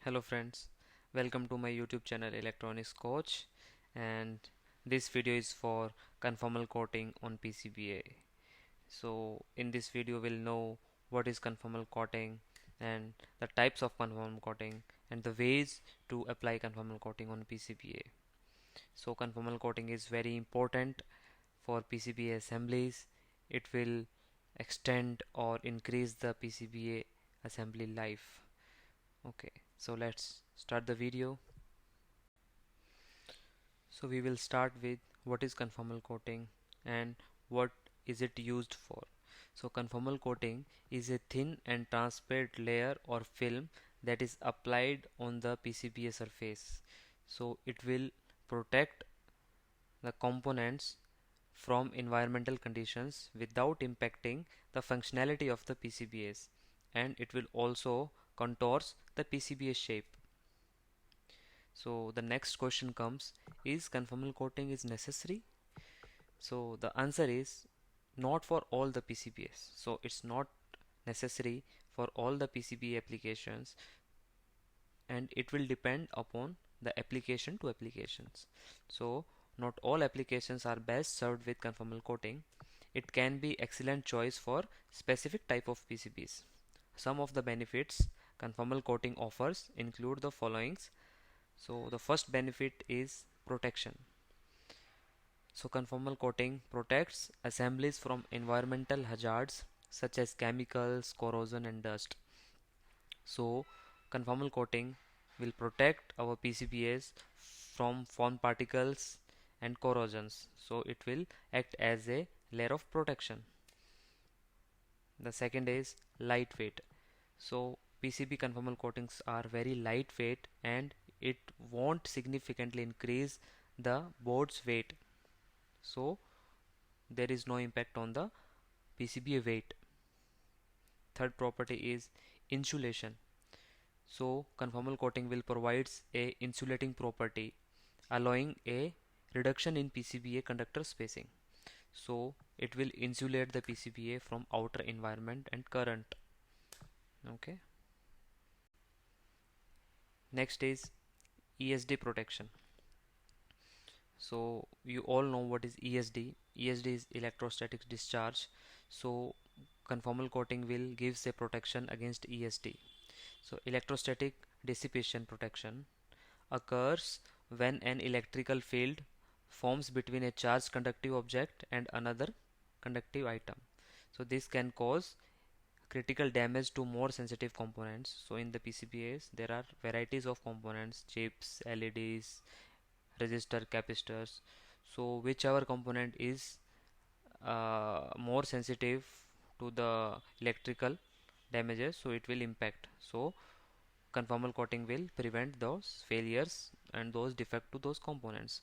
Hello friends, welcome to my YouTube channel Electronics Coach, and this video is for conformal coating on PCBA. So in this video we'll know what is conformal coating and the types of conformal coating and the ways to apply conformal coating on PCBA. So conformal coating is very important for PCBA assemblies. It will extend or increase the PCBA assembly life. Okay, so let's start the video. So we will start with what is conformal coating and what is it used for. So conformal coating is a thin and transparent layer or film that is applied on the PCBA surface. So it will protect the components from environmental conditions without impacting the functionality of the PCBAs, and it will also contours the PCBA shape. So the next question comes, is conformal coating is necessary? So the answer is not for all the PCBs. So it's not necessary for all the PCB applications, and it will depend upon the application to applications. So not all applications are best served with conformal coating. It can be excellent choice for specific type of PCBs. Some of the benefits conformal coating offers include the followings. So the first benefit is protection. So conformal coating protects assemblies from environmental hazards such as chemicals, corrosion and dust. So conformal coating will protect our PCBAs from foam particles and corrosions. So it will act as a layer of protection. The second is lightweight. So PCB conformal coatings are very lightweight and it won't significantly increase the board's weight. So there is no impact on the PCBA weight. Third property is insulation. So conformal coating will provides a insulating property, allowing a reduction in PCBA conductor spacing. So it will insulate the PCBA from outer environment and current. Okay. Next is ESD protection. So you all know what is ESD. ESD is electrostatic discharge. So conformal coating will gives a protection against ESD. So electrostatic dissipation protection occurs when an electrical field forms between a charged conductive object and another conductive item. So this can cause critical damage to more sensitive components. So in the PCBAs there are varieties of components, chips, LEDs, resistor, capacitors. So whichever component is more sensitive to the electrical damages, so it will impact. So conformal coating will prevent those failures and those defect to those components.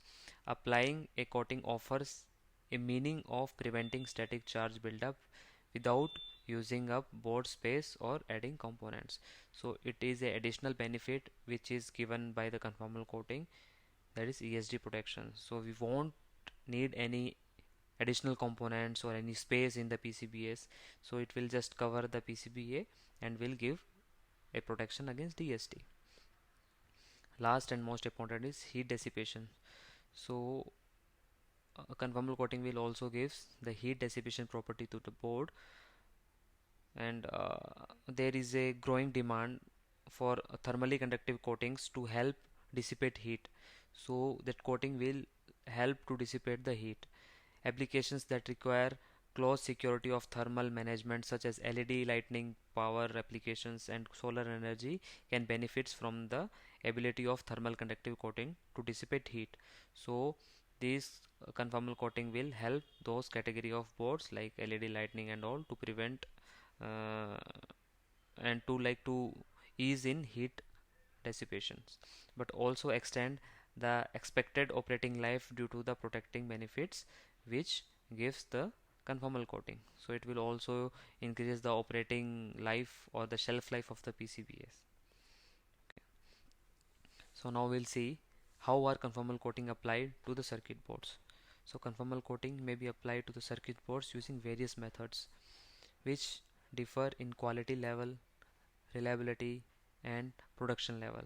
Applying a coating offers a meaning of preventing static charge buildup without using up board space or adding components. So it is a additional benefit which is given by the conformal coating, that is ESD protection. So we won't need any additional components or any space in the PCBs, so it will just cover the PCBA and will give a protection against ESD. Last and most important is heat dissipation. So a conformal coating will also gives the heat dissipation property to the board, and there is a growing demand for thermally conductive coatings to help dissipate heat. So that coating will help to dissipate the heat. Applications that require close security of thermal management such as LED lighting, power applications and solar energy can benefit from the ability of thermal conductive coating to dissipate heat. So this conformal coating will help those category of boards like LED lighting and all to prevent uh, and to ease in heat dissipations, but also extend the expected operating life due to the protecting benefits which gives the conformal coating. So it will also increase the operating life or the shelf life of the PCBs. So now we'll see how are conformal coating applied to the circuit boards. So conformal coating may be applied to the circuit boards using various methods which differ in quality level, reliability and production level.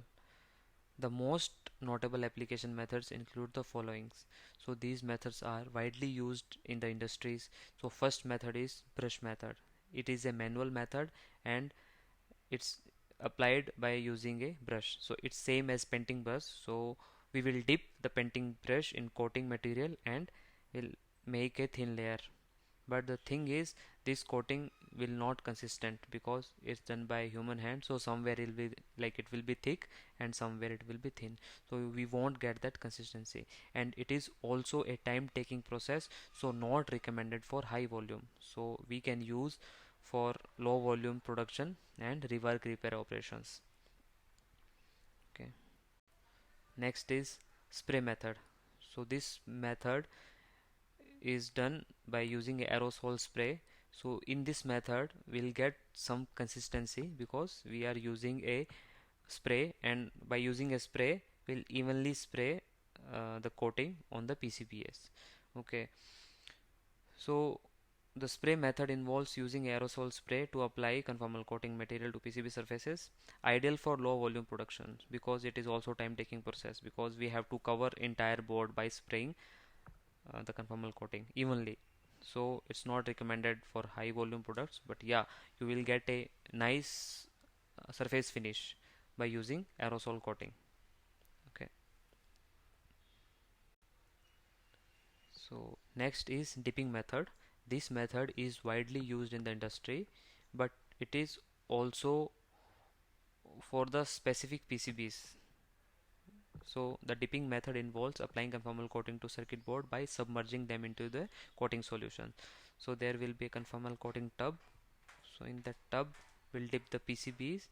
The most notable application methods include the followings. So these methods are widely used in the industries. So first method is brush method. It is a manual method and it's applied by using a brush. So it's same as painting brush. So we will dip the painting brush in coating material and will make a thin layer. But the thing is, this coating will not consistent because it's done by human hand. So somewhere it will be like it will be thick and somewhere it will be thin, so we won't get that consistency. And it is also a time taking process, so not recommended for high volume. So we can use for low volume production and rework repair operations. Okay, next is spray method. So this method is done by using aerosol spray. So in this method we'll get some consistency because we are using a spray, and by using a spray we'll evenly spray the coating on the PCBs. Okay, so the spray method involves using aerosol spray to apply conformal coating material to PCB surfaces, ideal for low volume production because it is also time taking process, because we have to cover entire board by spraying the conformal coating evenly. So it's not recommended for high volume products, but yeah, you will get a nice surface finish by using aerosol coating. Okay, so next is dipping method. This method is widely used in the industry, but it is also for the specific PCBs. So the dipping method involves applying conformal coating to circuit board by submerging them into the coating solution. So there will be a conformal coating tub. So in that tub we'll dip the PCBs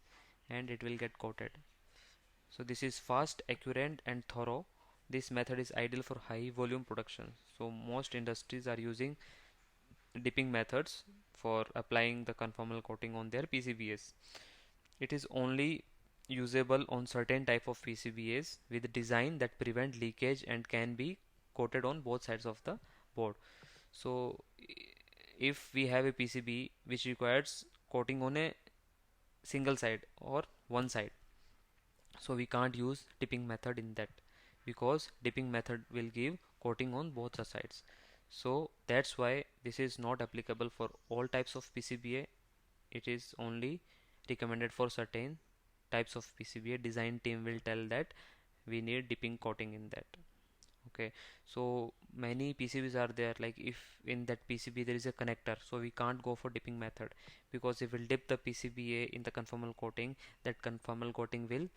and it will get coated. So this is fast, accurate and thorough. This method is ideal for high volume production. So most industries are using dipping methods for applying the conformal coating on their PCBs. It is only usable on certain type of PCBAs with design that prevent leakage and can be coated on both sides of the board. So if we have a PCB which requires coating on a single side or one side, so we can't use dipping method in that because dipping method will give coating on both the sides. So that's why this is not applicable for all types of PCBA. It is only recommended for certain types of PCBA. Design team will tell that we need dipping coating in that. Okay, so many PCBs are there, like if in that PCB there is a connector, so we can't go for dipping method because if we'll dip the PCBA in the conformal coating, that conformal coating will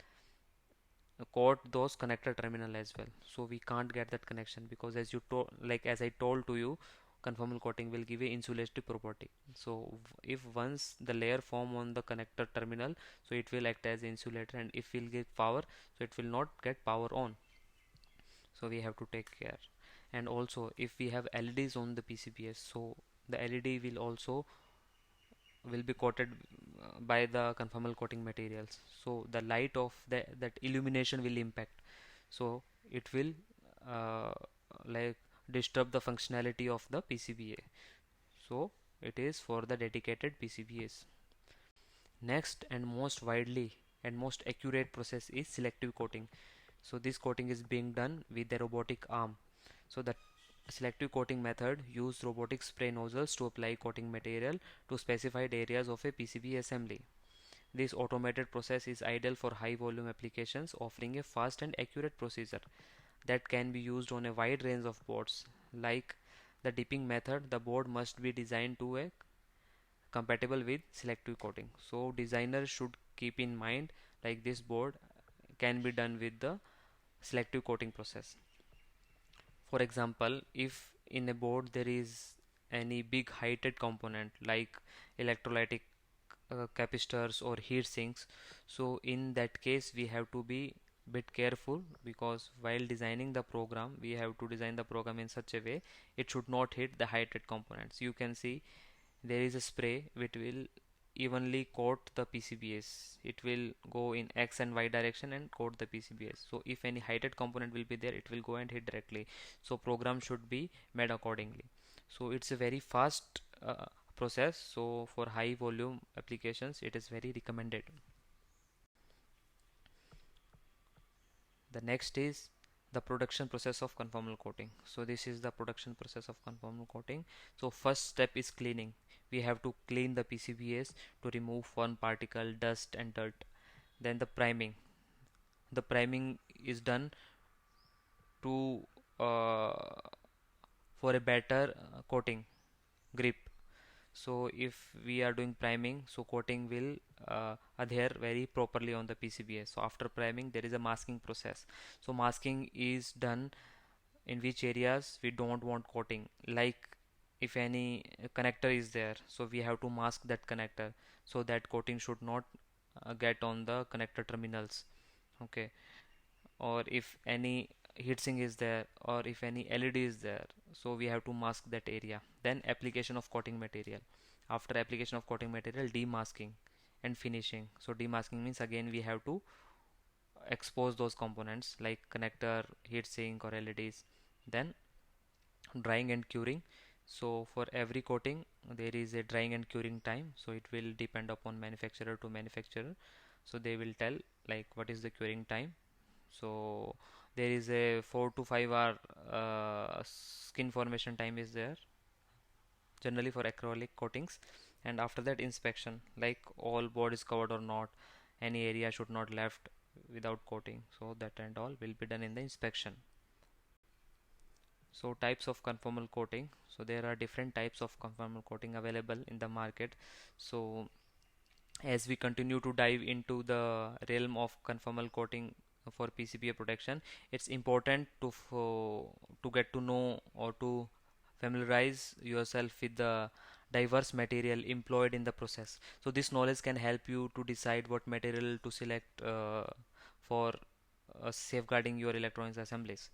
coat those connector terminal as well. So we can't get that connection because as you told, like as I told to you, conformal coating will give a insulative property. So if once the layer form on the connector terminal, so it will act as insulator, and if we'll get power, so it will not get power on. So we have to take care. And also if we have LEDs on the PCBs, so the LED will also will be coated by the conformal coating materials, so the light of that illumination will impact, so it will uh, like disturb the functionality of the PCBA. So it is for the dedicated PCBAs. Next and most widely and most accurate process is selective coating. So this coating is being done with the robotic arm. So the selective coating method use robotic spray nozzles to apply coating material to specified areas of a PCB assembly. This automated process is ideal for high volume applications, offering a fast and accurate procedure that can be used on a wide range of boards. Like the dipping method, the board must be designed to a compatible with selective coating. So designers should keep in mind like this board can be done with the selective coating process. For example, if in a board there is any big heighted component like electrolytic capacitors or heat sinks, so in that case we have to be bit careful because while designing the program we have to design the program in such a way it should not hit the heighted components. You can see there is a spray which will evenly coat the PCBs. It will go in X and Y direction and coat the PCBs. So if any heighted component will be there, it will go and hit directly. So program should be made accordingly. So it's a very fast process. So for high volume applications, it is very recommended. The next is the production process of conformal coating. So this is the production process of conformal coating. So first step is cleaning. We have to clean the PCBAs to remove foreign particle, dust and dirt. Then the priming. The priming is done to for a better coating grip. So if we are doing priming, so coating will adhere very properly on the PCBA. So after priming there is a masking process. So masking is done in which areas we don't want coating, like if any connector is there, so we have to mask that connector so that coating should not get on the connector terminals. Okay. Or if any heatsink is there, or if any LED is there, so we have to mask that area. Then application of coating material. After application of coating material, demasking and finishing. So demasking means again we have to expose those components like connector, heatsink or LEDs. Then drying and curing. So for every coating there is a drying and curing time, so it will depend upon manufacturer to manufacturer. So they will tell like what is the curing time. So there is a 4 to 5 hour skin formation time is there generally for acrylic coatings. And after that, inspection, like all board is covered or not, any area should not left without coating, so that and all will be done in the inspection. So types of conformal coating. So there are different types of conformal coating available in the market. So as we continue to dive into the realm of conformal coating for PCBA protection, it's important to get to know or to familiarize yourself with the diverse material employed in the process. So this knowledge can help you to decide what material to select for safeguarding your electronics assemblies.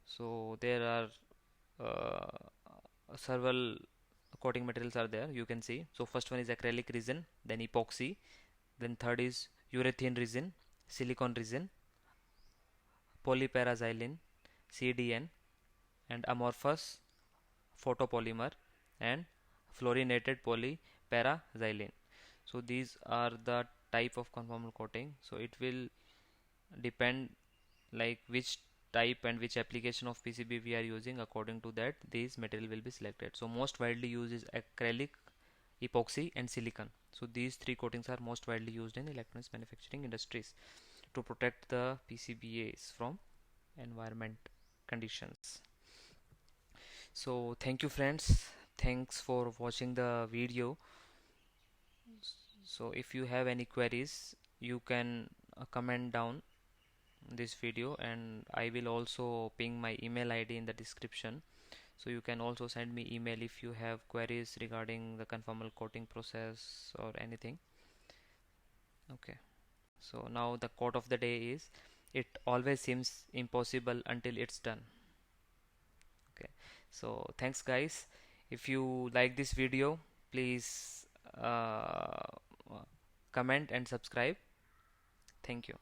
So there are several coating materials are there, you can see. So first one is acrylic resin, then epoxy, then third is urethane resin, silicone resin, polyparaxylene, CDN, and amorphous photopolymer, and fluorinated polyparaxylene. So these are the type of conformal coating. So it will depend like which type and which application of PCB we are using. According to that, these material will be selected. So most widely used is acrylic, epoxy and silicon. So these three coatings are most widely used in electronics manufacturing industries to protect the PCBAs from environment conditions. So thank you friends, thanks for watching the video. So if you have any queries, you can comment down this video, and I will also ping my email ID in the description. So you can also send me email if you have queries regarding the conformal coating process or anything. Okay. So now the quote of the day is, it always seems impossible until it's done. Okay. So thanks guys. If you like this video, please comment and subscribe. Thank you.